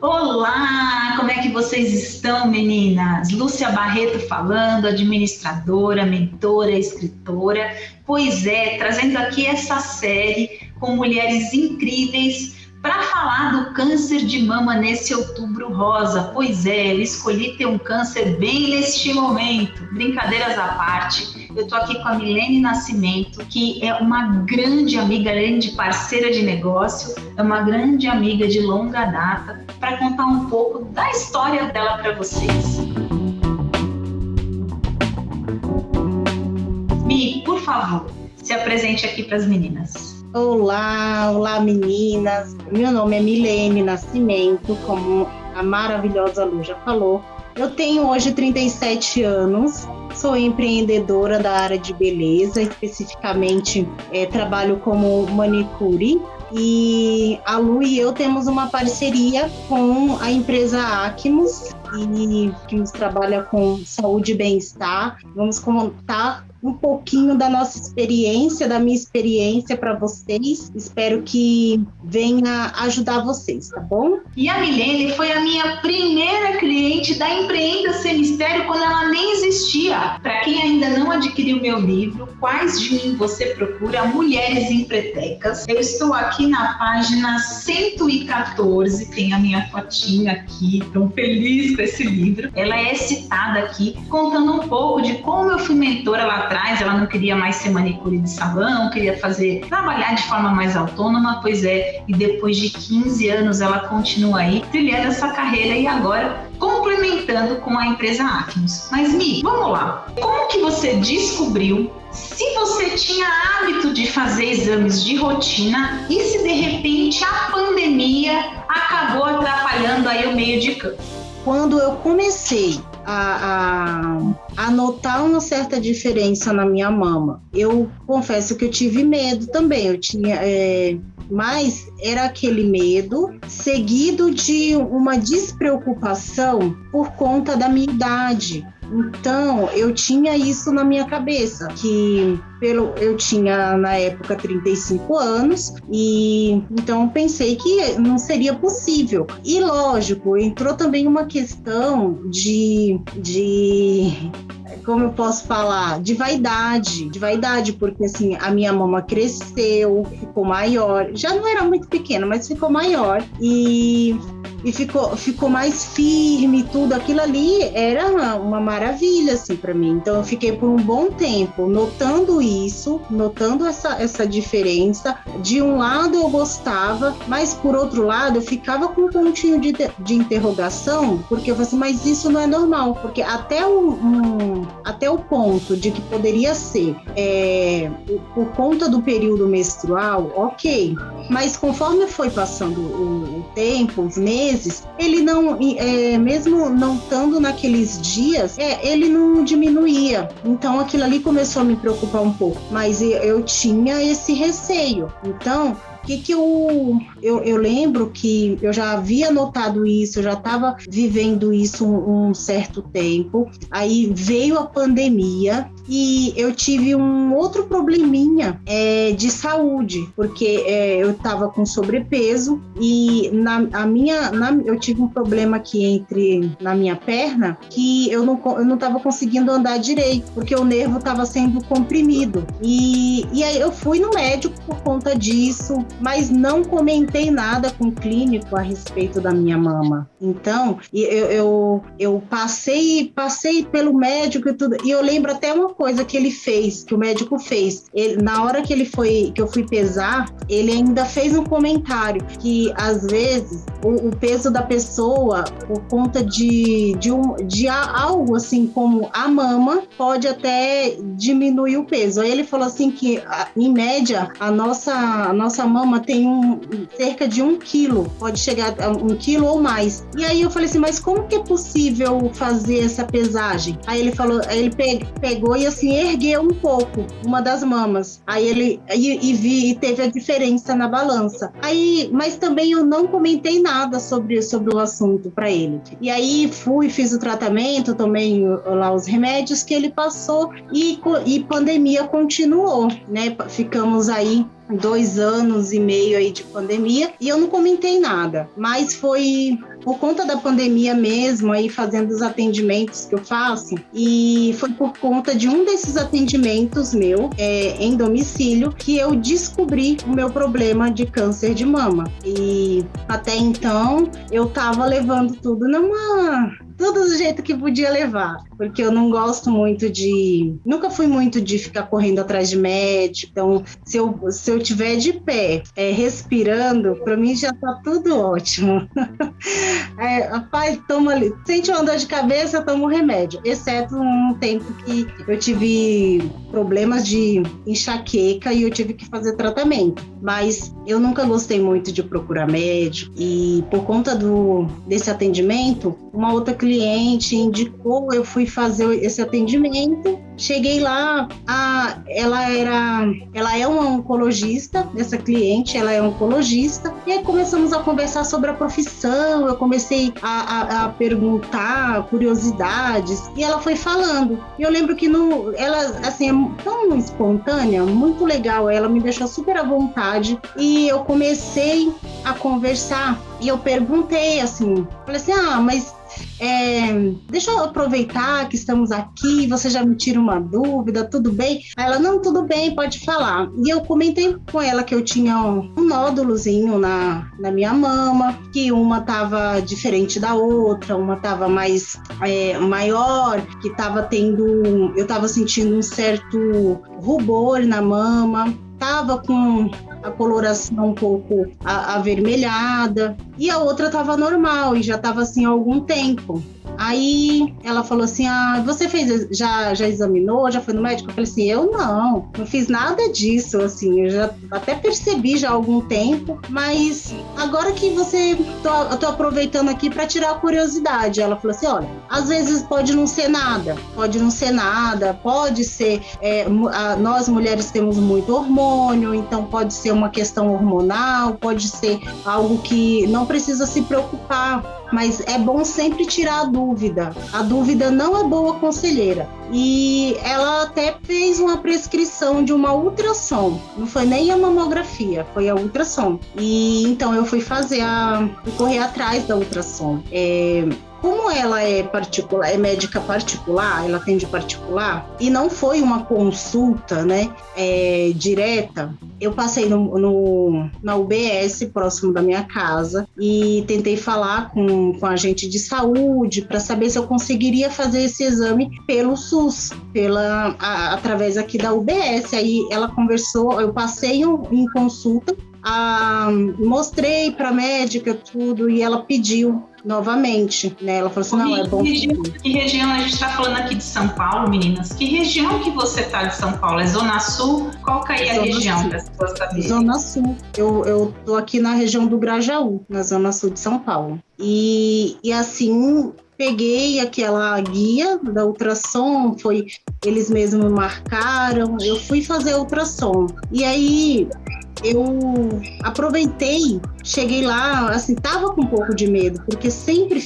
Olá, como é que vocês estão, meninas? Lúcia Barreto falando, administradora, mentora, escritora. Pois é, trazendo aqui essa série com mulheres incríveis para falar do câncer de mama nesse outubro rosa. Pois é, eu escolhi ter um câncer bem neste momento. Brincadeiras à parte, eu estou aqui com a Milene Nascimento, que é uma grande amiga, além de parceira de negócio, é uma grande amiga de longa data, para contar um pouco da história dela para vocês. Mi, por favor, se apresente aqui para as meninas. Olá meninas, meu nome é Milene Nascimento, como a maravilhosa Lu já falou. Eu tenho hoje 37 anos, sou empreendedora da área de beleza, especificamente trabalho como manicure. E a Lu e eu temos uma parceria com a empresa Acmos, que nos trabalha com saúde e bem-estar. Vamos contar um pouquinho da nossa experiência, da minha experiência para vocês. Espero que venha ajudar vocês, tá bom? E a Milene foi a minha primeira cliente da Empreenda Sem Mistério quando ela nem existia. Para quem ainda não adquiriu meu livro, Quais de Mim Você Procura? Mulheres Empretecas, eu estou aqui na página 114, tem a minha fotinha aqui, estou feliz com esse livro. Ela é citada aqui, contando um pouco de como eu fui mentora lá atrás. Ela não queria mais ser manicure de salão, queria trabalhar de forma mais autônoma, pois é, e depois de 15 anos ela continua aí trilhando essa carreira e agora complementando com a empresa Acmos. Mas Mi, vamos lá, como que você descobriu se você tinha hábito de fazer exames de rotina e se de repente a pandemia acabou atrapalhando aí o meio de campo? Quando eu comecei a notar uma certa diferença na minha mama, eu confesso que eu tive medo também. Eu tinha, mas era aquele medo seguido de uma despreocupação por conta da minha idade. Então, eu tinha isso na minha cabeça, que eu tinha na época 35 anos e então pensei que não seria possível. E lógico, entrou também uma questão de como eu posso falar, de vaidade, porque assim, a minha mama cresceu, ficou maior, já não era muito pequena, mas ficou maior e ficou mais firme, tudo aquilo ali era uma maravilha assim para mim. Então eu fiquei por um bom tempo notando essa diferença. De um lado eu gostava, mas por outro lado eu ficava com um pontinho de interrogação, porque eu falei assim, mas isso não é normal, porque até o ponto de que poderia ser por conta do período menstrual, ok, mas conforme foi passando o tempo, os meses, ele não, mesmo não estando naqueles dias, ele não diminuía. Então aquilo ali começou a me preocupar um pouco, mas eu tinha esse receio. Então, eu lembro que eu já havia notado isso, eu já estava vivendo isso um certo tempo. Aí veio a pandemia e eu tive um outro probleminha de saúde, porque eu estava com sobrepeso e eu tive um problema aqui na minha perna, que eu não estava conseguindo andar direito, porque o nervo estava sendo comprimido. E aí eu fui no médico por conta disso, mas não comentei nada com o clínico a respeito da minha mama. Então, eu passei pelo médico e tudo, e eu lembro até uma coisa que o médico fez. Na hora que eu fui pesar, ele ainda fez um comentário que, às vezes, o peso da pessoa, por conta de algo assim como a mama, pode até diminuir o peso. Aí ele falou assim que, em média, a nossa mama tem cerca de 1 quilo, pode chegar a 1 quilo ou mais. E aí eu falei assim, mas como que é possível fazer essa pesagem? Aí ele pegou e assim, ergueu um pouco uma das mamas. Aí ele e teve a diferença na balança. Aí, mas também eu não comentei nada sobre o assunto para ele. E aí fiz o tratamento, tomei lá os remédios que ele passou e pandemia continuou, né? Ficamos aí 2 anos e meio aí de pandemia e eu não comentei nada, mas foi por conta da pandemia mesmo, aí fazendo os atendimentos que eu faço, e foi por conta de um desses atendimentos meu, em domicílio, que eu descobri o meu problema de câncer de mama. E até então eu tava levando tudo do jeito que podia levar, porque eu não gosto muito nunca fui muito de ficar correndo atrás de médico, então se eu tiver de pé, respirando, para mim já tá tudo ótimo. Rapaz, toma ali, sente uma dor de cabeça, toma um remédio, exceto um tempo que eu tive problemas de enxaqueca e eu tive que fazer tratamento, mas eu nunca gostei muito de procurar médico e por conta desse atendimento, uma outra cliente indicou, eu fui fazer esse atendimento, cheguei lá, ela é uma oncologista, essa cliente, ela é oncologista, e aí começamos a conversar sobre a profissão, eu comecei a perguntar curiosidades, e ela foi falando, e eu lembro que ela, assim, é tão espontânea, muito legal, ela me deixou super à vontade, e eu comecei a conversar, e eu perguntei, assim, falei assim, mas deixa eu aproveitar que estamos aqui, você já me tira uma dúvida, tudo bem? Aí ela, não, tudo bem, pode falar. E eu comentei com ela que eu tinha um nódulozinho na minha mama, que uma estava diferente da outra, uma estava mais maior, que eu estava sentindo um certo rubor na mama, estava com a coloração um pouco avermelhada, e a outra estava normal e já estava assim há algum tempo. Aí ela falou assim, você já examinou, já foi no médico? Eu falei assim, eu não fiz nada disso, assim, eu já até percebi já há algum tempo, mas agora que eu tô aproveitando aqui para tirar a curiosidade. Ela falou assim, olha, às vezes pode não ser nada, pode ser, nós mulheres temos muito hormônio, então pode ser uma questão hormonal, pode ser algo que não precisa se preocupar, mas é bom sempre tirar a dúvida. A dúvida não é boa conselheira. E ela até fez uma prescrição de uma ultrassom. Não foi nem a mamografia, foi a ultrassom. E então eu fui correr atrás da ultrassom. Como ela é médica particular, ela atende particular, e não foi uma consulta, né, direta, eu passei na UBS, próximo da minha casa, e tentei falar com a agente de saúde para saber se eu conseguiria fazer esse exame pelo SUS, através aqui da UBS. Aí ela conversou, eu passei em consulta, mostrei para a médica tudo, e ela pediu novamente, né? Ela falou assim, não, é bom. Que região? A gente está falando aqui de São Paulo, meninas. Que região que você está de São Paulo? É Zona Sul? Qual que é a região para as pessoas saberem? Zona Sul. Eu tô aqui na região do Grajaú, na Zona Sul de São Paulo. E assim, peguei aquela guia da ultrassom, eles mesmos me marcaram, eu fui fazer a ultrassom. E aí eu aproveitei, cheguei lá, assim, tava com um pouco de medo, porque sempre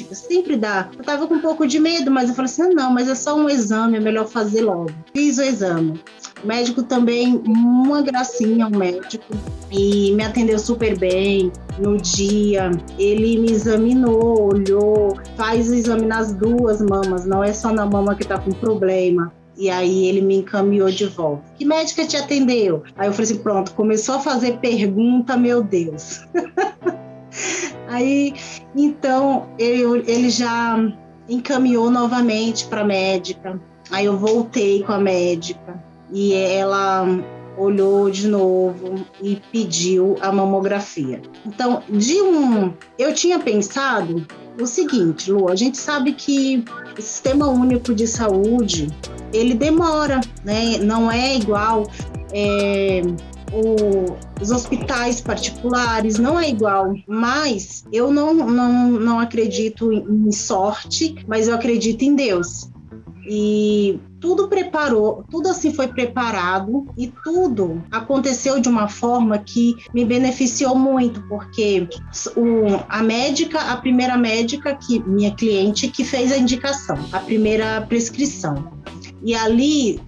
dá. Eu tava com um pouco de medo, mas eu falei assim, não, mas é só um exame, é melhor fazer logo. Fiz o exame. O médico também, uma gracinha, o médico, e me atendeu super bem. No dia, ele me examinou, olhou, faz o exame nas 2 mamas, não é só na mama que tá com problema. E aí ele me encaminhou de volta. Que médica te atendeu? Aí eu falei assim, pronto, começou a fazer pergunta, meu Deus. Aí, então, ele já encaminhou novamente para a médica. Aí eu voltei com a médica e ela olhou de novo e pediu a mamografia. Então, eu tinha pensado o seguinte, Lu, a gente sabe que o Sistema Único de Saúde, ele demora, né? Não é igual os hospitais particulares, não é igual, mas eu não acredito em sorte, mas eu acredito em Deus. E tudo assim foi preparado e tudo aconteceu de uma forma que me beneficiou muito, porque a primeira médica, minha cliente, que fez a indicação, a primeira prescrição. E ali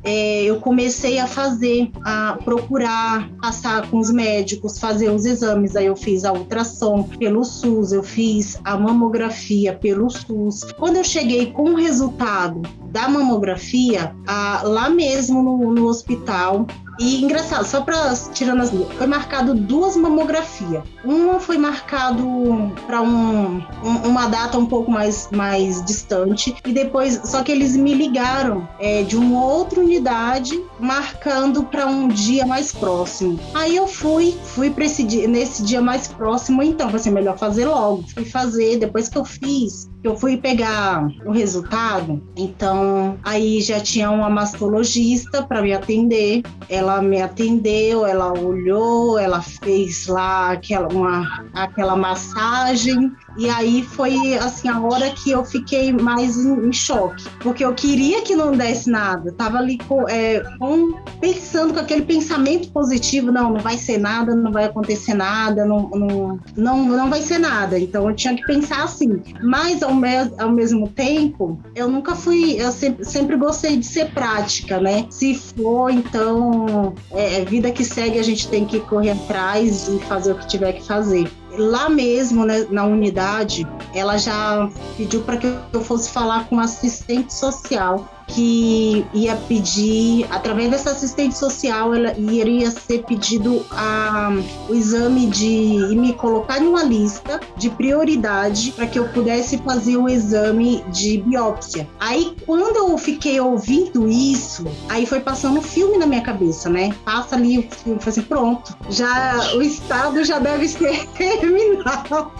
eu comecei a procurar, passar com os médicos, fazer os exames. Aí eu fiz a ultrassom pelo SUS, eu fiz a mamografia pelo SUS. Quando eu cheguei com o resultado da mamografia, lá mesmo no hospital, e engraçado, só tirando as duas, foi marcado 2 mamografias. Uma foi marcado para uma data um pouco mais distante, e depois, só que eles me ligaram de uma outra unidade, marcando para um dia mais próximo. Aí eu fui para nesse dia mais próximo, então vai ser melhor fazer logo. Fui fazer, depois que eu fui pegar o resultado, então aí já tinha uma mastologista para me atender. Ela me atendeu, ela olhou, ela fez lá aquela massagem, e aí foi assim a hora que eu fiquei mais em choque, porque eu queria que não desse nada, tava ali pensando com aquele pensamento positivo, não vai ser nada, não vai acontecer nada, não vai ser nada, então eu tinha que pensar assim, mas ao mesmo tempo, eu sempre gostei de ser prática, né? Se for, então, vida que segue, a gente tem que correr atrás e fazer o que tiver que fazer. Lá mesmo, né, na unidade, ela já pediu para que eu fosse falar com uma assistente social, que ia pedir, através dessa assistente social, ela iria ser pedido o exame e me colocar em uma lista de prioridade para que eu pudesse fazer o exame de biópsia. Aí, quando eu fiquei ouvindo isso, aí foi passando um filme na minha cabeça, né? Passa ali o filme, assim, pronto, o estado já deve ser terminal.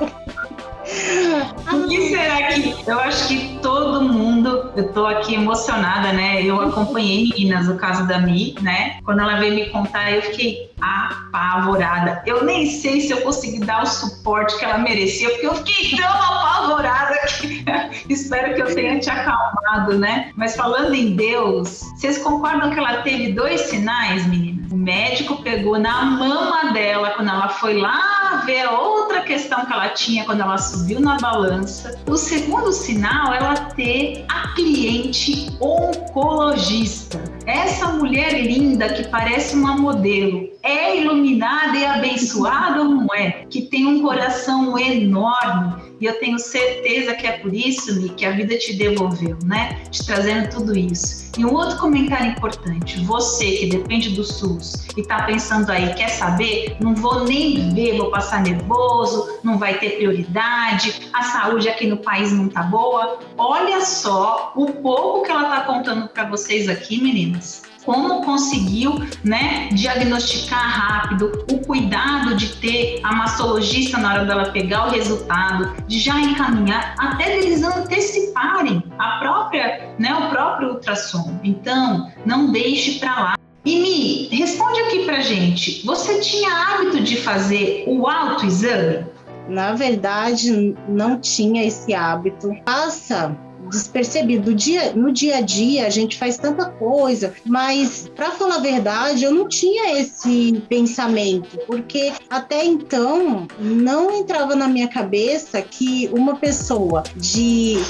O que será que... Eu acho que todo mundo... Eu tô aqui emocionada, né? Eu acompanhei, meninas, o caso da Mi, né? Quando ela veio me contar, eu fiquei apavorada. Eu nem sei se eu consegui dar o suporte que ela merecia, porque eu fiquei tão apavorada que espero que eu tenha te acalmado, né? Mas falando em Deus, vocês concordam que ela teve 2 sinais, meninas? O médico pegou na mama dela quando ela foi lá ver a outra questão que ela tinha quando ela subiu na balança. O segundo sinal, ela ter a cliente oncologista. Essa mulher linda que parece uma modelo, é iluminada e abençoada ou não é? Que tem um coração enorme. E eu tenho certeza que é por isso, Mi, que a vida te devolveu, né? Te trazendo tudo isso. E um outro comentário importante. Você que depende do SUS e tá pensando aí, quer saber? Não vou nem ver, vou passar nervoso, não vai ter prioridade, a saúde aqui no país não tá boa. Olha só o pouco que ela tá contando para vocês aqui, meninas. Como conseguiu, né, diagnosticar rápido, o cuidado de ter a mastologista na hora dela pegar o resultado, de já encaminhar, até eles anteciparem o próprio ultrassom. Então, não deixe para lá. E Mi, responde aqui pra gente, você tinha hábito de fazer o autoexame? Na verdade, não tinha esse hábito. Passa despercebido. No dia a dia, a gente faz tanta coisa, mas, para falar a verdade, eu não tinha esse pensamento, porque até então não entrava na minha cabeça que uma pessoa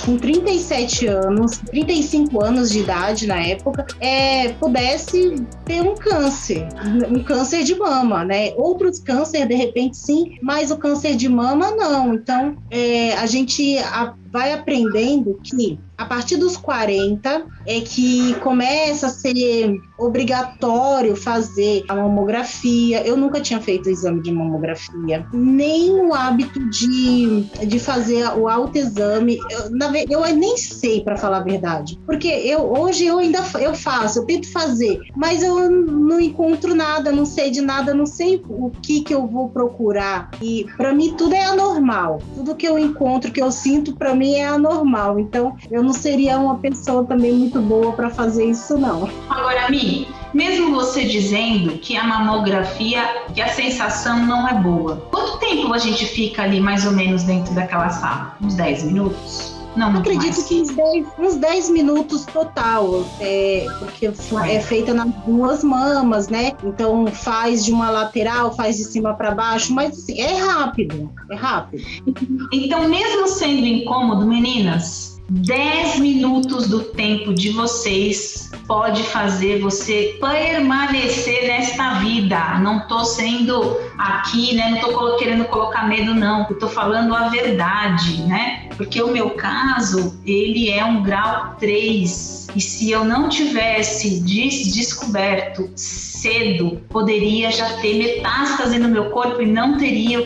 com 37 anos, 35 anos de idade na época, pudesse ter um câncer de mama, né? Outros cânceres, de repente, sim, mas o câncer de mama, não. Então, a gente vai aprendendo que a partir dos 40 é que começa a ser obrigatório fazer a mamografia. Eu nunca tinha feito o exame de mamografia, nem o hábito de fazer o autoexame. Eu nem sei, para falar a verdade, porque hoje eu faço, eu tento fazer, mas eu não encontro nada, não sei de nada, não sei o que eu vou procurar. E para mim tudo é anormal, tudo que eu encontro, que eu sinto, para mim é anormal. Então eu não seria uma pessoa também muito boa para fazer isso, não. Agora, Mi, mesmo você dizendo que a mamografia, que a sensação não é boa, quanto tempo a gente fica ali mais ou menos dentro daquela sala? Uns 10 minutos? Não, muito acredito mais. Que uns 10 minutos total, porque é feita nas 2 mamas, né? Então faz de uma lateral, faz de cima para baixo, mas assim, é rápido. Então, mesmo sendo incômodo, meninas, 10 minutos do tempo de vocês pode fazer você permanecer nesta vida. Não tô sendo aqui, né? Não tô querendo colocar medo, não. Eu tô falando a verdade, né? Porque o meu caso, ele é um grau 3. E se eu não tivesse descoberto cedo, poderia já ter metástase no meu corpo e não teria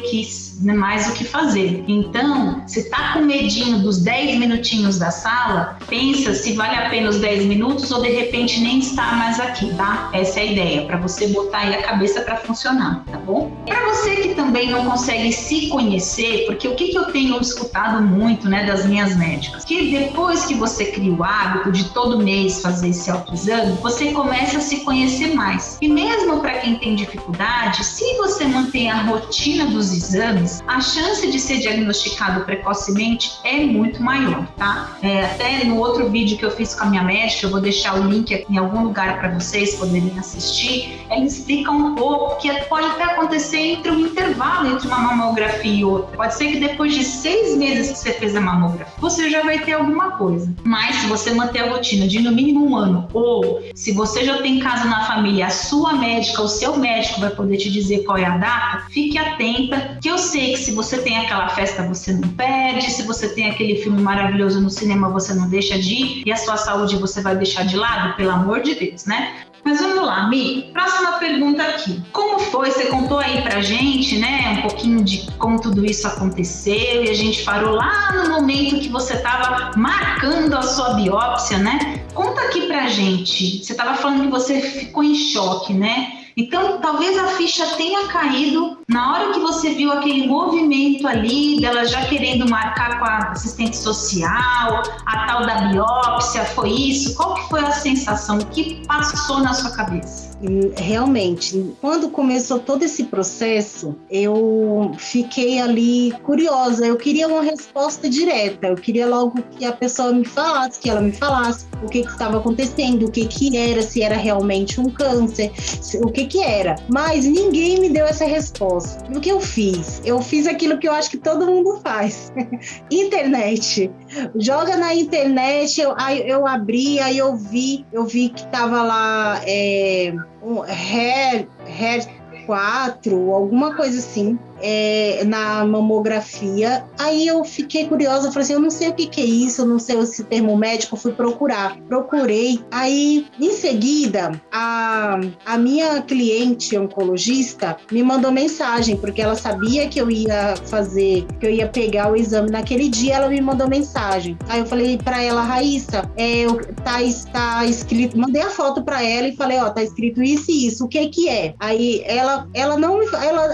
mais o que fazer. Então, se tá com medinho dos 10 minutinhos da sala, pensa se vale a pena os 10 minutos ou de repente nem estar mais aqui, tá? Essa é a ideia, para você botar aí a cabeça para funcionar, tá bom? Para você que também não consegue se conhecer, porque o que eu tenho escutado muito, né, das minhas médicas, que depois que você cria o hábito de todo mês fazer esse autoexame, você começa a se conhecer mais. E mesmo para quem tem dificuldade, se você mantém a rotina dos exames, a chance de ser diagnosticado precocemente é muito maior, tá? Até no outro vídeo que eu fiz com a minha médica, eu vou deixar o link aqui em algum lugar para vocês poderem assistir, ela explica um pouco que pode até acontecer entre um intervalo entre uma mamografia e outra. Pode ser que depois de 6 meses que você fez a mamografia, você já vai ter alguma coisa. Mas se você manter a rotina de no mínimo 1 ano, ou se você já tem caso na família, a sua médica, o seu médico vai poder te dizer qual é a data, fique atenta, que eu sei que se você tem aquela festa, você não perde, se você tem aquele filme maravilhoso no cinema, você não deixa de ir, e a sua saúde você vai deixar de lado, pelo amor de Deus, né? Mas vamos lá, Mi, próxima pergunta aqui. Como foi? Você contou aí pra gente, né, um pouquinho de como tudo isso aconteceu, e a gente parou lá no momento que você estava marcando a sua biópsia, né? Conta aqui pra gente. Você estava falando que você ficou em choque, né? Então, talvez a ficha tenha caído na hora que você viu aquele movimento ali, dela já querendo marcar com a assistente social, a tal da biópsia, foi isso? Qual que foi a sensação? O que passou na sua cabeça? Realmente, quando começou todo esse processo, eu fiquei ali curiosa, eu queria uma resposta direta, eu queria logo que a pessoa me falasse, que ela me falasse o que estava acontecendo, o que era, se era realmente um câncer, o que era, mas ninguém me deu essa resposta. E o que eu fiz? Eu fiz aquilo que eu acho que todo mundo faz. Internet. Joga na internet, eu abri, aí eu vi que tava lá um HER4, alguma coisa assim, na mamografia. Aí eu fiquei curiosa, falei assim, eu não sei o que é isso, eu não sei esse termo médico, fui procurei. Aí, em seguida, a minha cliente oncologista me mandou mensagem, porque ela sabia que eu ia pegar o exame naquele dia, ela me mandou mensagem. Aí eu falei pra ela, Raíssa, tá escrito, mandei a foto pra ela e falei, tá escrito isso e isso, o que é? Aí ela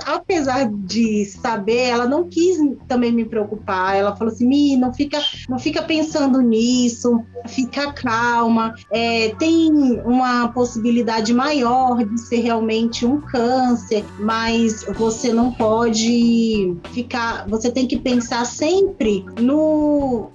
apesar de saber, ela não quis também me preocupar, ela falou assim, Mi, não fica pensando nisso, fica calma, tem uma possibilidade maior de ser realmente um câncer, mas você não pode você tem que pensar sempre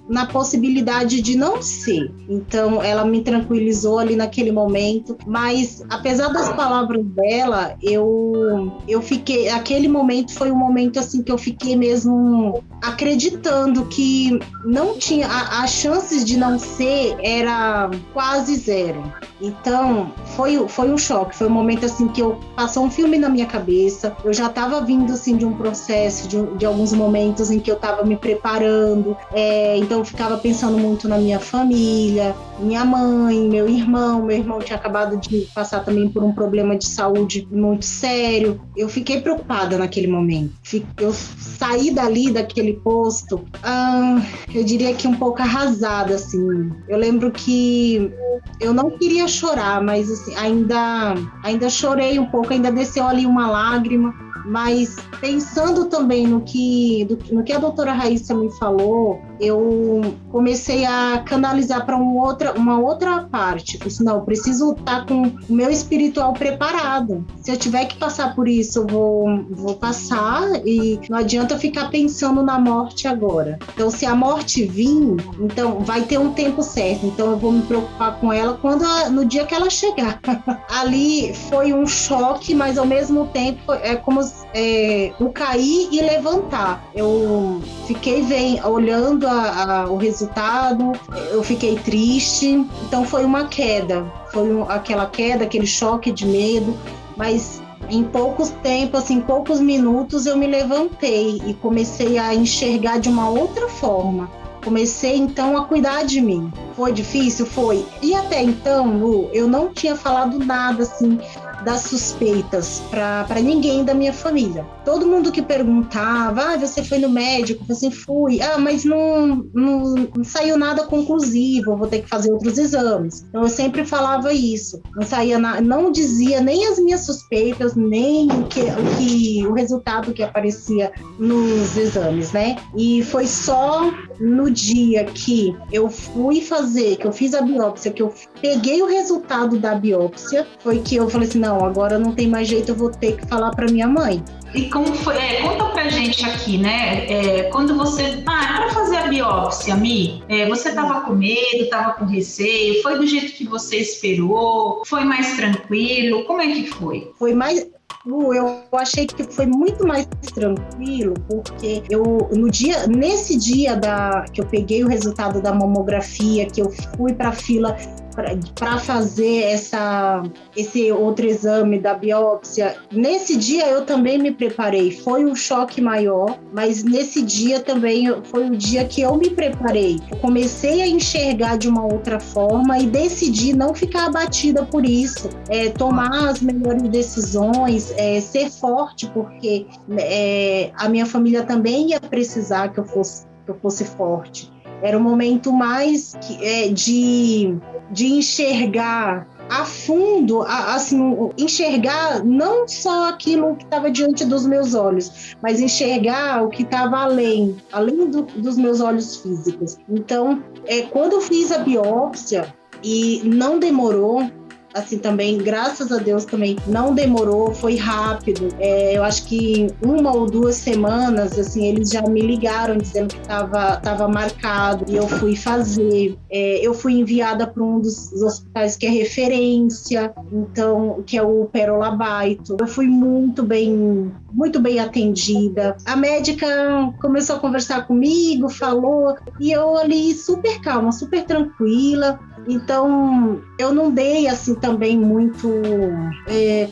na possibilidade de não ser. Então ela me tranquilizou ali naquele momento, mas apesar das palavras dela, eu fiquei, aquele momento foi um momento assim que eu fiquei mesmo acreditando que não tinha, as chances de não ser era quase zero. Então foi um choque, foi um momento assim que passou um filme na minha cabeça. Eu já estava vindo assim de um processo, de alguns momentos em que eu estava me preparando, então eu ficava pensando muito na minha família, minha mãe, meu irmão tinha acabado de passar também por um problema de saúde muito sério. Eu fiquei preocupada naquele momento. Eu saí daquele posto, eu diria que um pouco arrasada, assim. Eu lembro que eu não queria chorar, mas assim, ainda chorei um pouco, ainda desceu ali uma lágrima. Mas pensando também no que a doutora Raíssa me falou, eu comecei a canalizar para uma outra parte. Eu disse, não, eu preciso estar com o meu espiritual preparado. Se eu tiver que passar por isso, eu vou passar, e não adianta eu ficar pensando na morte agora. Então, se a morte vir, então vai ter um tempo certo. Então, eu vou me preocupar com ela no dia que ela chegar. Ali foi um choque, mas ao mesmo tempo é como o cair e levantar. Eu fiquei olhando chegando o resultado, eu fiquei triste. Então foi uma queda, aquela queda, aquele choque de medo, mas em poucos tempos, assim, em poucos minutos eu me levantei e comecei a enxergar de uma outra forma. Comecei, então, a cuidar de mim. Foi difícil? Foi. E até então, Lu, eu não tinha falado nada, assim, das suspeitas para ninguém da minha família. Todo mundo que perguntava, você foi no médico? Eu falei assim, fui. Mas não saiu nada conclusivo, vou ter que fazer outros exames. Então eu sempre falava isso. Não saía não dizia nem as minhas suspeitas, nem o resultado que aparecia nos exames, né? E foi só no dia que eu fui fazer, que eu fiz a biópsia, que eu peguei o resultado da biópsia, foi que eu falei assim, não, agora não tem mais jeito, eu vou ter que falar para minha mãe. E como foi? Conta pra gente aqui, né? Quando você... para fazer a biópsia, Mi, você tava com medo, tava com receio? Foi do jeito que você esperou? Foi mais tranquilo? Como é que foi? Foi mais... Eu achei que foi muito mais tranquilo, porque nesse dia que eu peguei o resultado da mamografia, que eu fui para a fila para fazer esse outro exame da biópsia, nesse dia eu também me preparei. Foi um choque maior, mas nesse dia também foi o dia que eu me preparei. Eu comecei a enxergar de uma outra forma e decidi não ficar abatida por isso, tomar as melhores decisões, ser forte, porque a minha família também ia precisar que eu fosse forte. Era um momento mais de enxergar a fundo, assim, enxergar não só aquilo que estava diante dos meus olhos, mas enxergar o que estava além dos meus olhos físicos. Então, quando eu fiz a biópsia, e não demorou, assim, também, graças a Deus, também não demorou, foi rápido. Eu acho que 1 ou 2 semanas, assim, eles já me ligaram dizendo que estava marcado e eu fui fazer. Eu fui enviada para um dos hospitais que é referência, então, que é o Pérola Baito. Eu fui muito bem atendida. A médica começou a conversar comigo, falou, e eu ali super calma, super tranquila. Então, eu não dei, assim, também muito,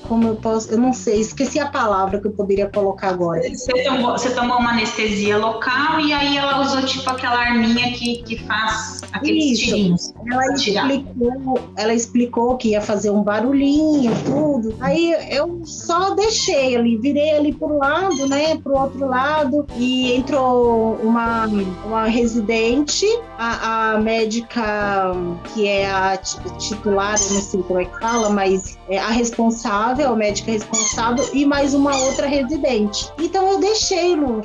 como eu posso, eu não sei, esqueci a palavra que eu poderia colocar agora. Você tomou uma anestesia local e aí ela usou, tipo, aquela arminha que faz aqueles tirinhos. Ela explicou que ia fazer um barulhinho, tudo. Aí eu só deixei ali, virei ali pro lado, né, pro outro lado, e entrou uma residente, a médica que é a titular, eu não sei como é que fala, mas a médica responsável e mais uma outra residente. Então eu deixei, Lu,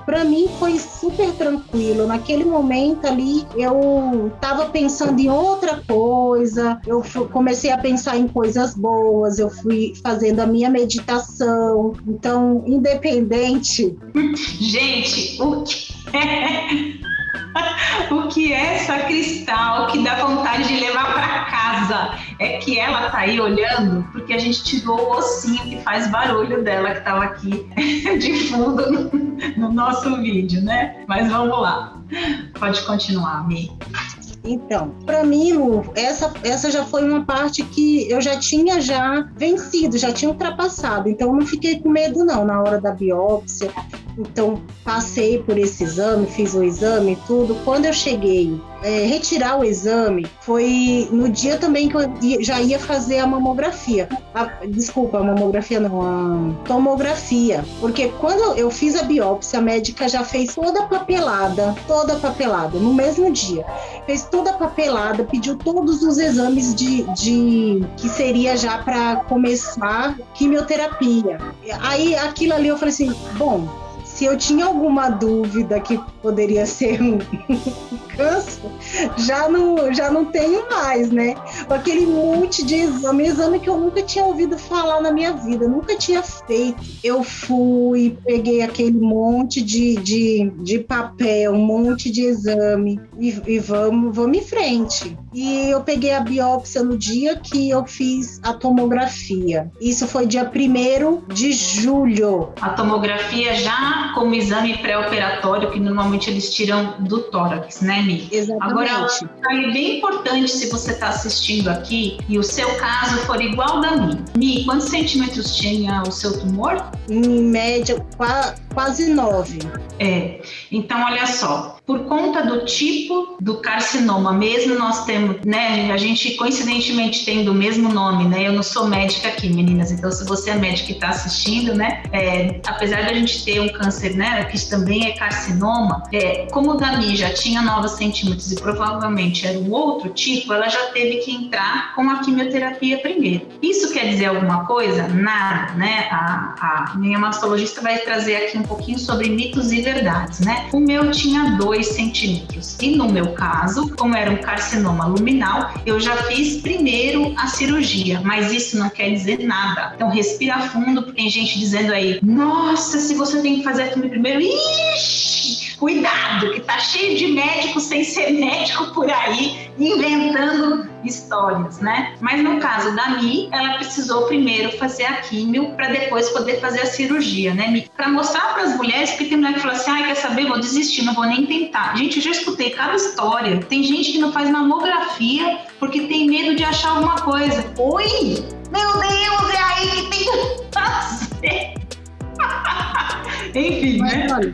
pra mim foi super tranquilo. Naquele momento ali, eu tava pensando em outra coisa, eu comecei a pensar em coisas boas, eu fui fazendo a minha meditação. Então, independente... Gente, o que é essa Cristal que dá vontade de levar para casa? É que ela tá aí olhando porque a gente tirou o ossinho que faz barulho dela, que estava aqui de fundo no nosso vídeo, né? Mas vamos lá. Pode continuar, Mi. Então, para mim, Lu, essa já foi uma parte que eu já tinha vencido, já tinha ultrapassado. Então, eu não fiquei com medo, não, na hora da biópsia. Então, passei por esse exame, fiz o exame e tudo. Quando eu cheguei retirar o exame, foi no dia também que eu já ia fazer a mamografia. Desculpa, a mamografia não, a tomografia. Porque quando eu fiz a biópsia, a médica já fez toda a papelada, no mesmo dia. Fez toda a papelada, pediu todos os exames que seria já para começar quimioterapia. Aí, aquilo ali, eu falei assim, bom, se eu tinha alguma dúvida que poderia ser um câncer, já não tenho mais, né? Aquele monte de exame que eu nunca tinha ouvido falar na minha vida, nunca tinha feito. Eu fui, peguei aquele monte de papel, um monte de exame e vamos em frente. E eu peguei a biópsia no dia que eu fiz a tomografia. Isso foi dia 1º de julho. A tomografia já tá? Como exame pré-operatório, que normalmente eles tiram do tórax, né, Mi? Exatamente. Agora, é bem importante, se você está assistindo aqui e o seu caso for igual da Mi. Mi, quantos centímetros tinha o seu tumor? Em média, quase 9. Então olha só, por conta do tipo do carcinoma, mesmo nós temos, né, a gente coincidentemente tem do mesmo nome, né, eu não sou médica aqui, meninas, então se você é médica e está assistindo, né, apesar de a gente ter um câncer, né, que também é carcinoma, como o da Mi já tinha 9 centímetros e provavelmente era um outro tipo, ela já teve que entrar com a quimioterapia primeiro. Isso quer dizer alguma coisa? Nada, né, a minha mastologista vai trazer aqui um pouquinho sobre mitos e verdades, né? O meu tinha 2 centímetros e no meu caso, como era um carcinoma luminal, eu já fiz primeiro a cirurgia, mas isso não quer dizer nada. Então respira fundo, porque tem gente dizendo aí, nossa, se você tem que fazer a quimio primeiro, ixi, cuidado, que tá cheio de médico sem ser médico por aí, inventando histórias, né? Mas no caso da Mi, ela precisou primeiro fazer a químio para depois poder fazer a cirurgia, né? Para mostrar para as mulheres, porque tem mulher que fala assim, quer saber, vou desistir, não vou nem tentar. Gente, eu já escutei cada história. Tem gente que não faz mamografia porque tem medo de achar alguma coisa. Oi! Meu Deus, é aí que tem que fazer! Enfim, mas, né? Olha,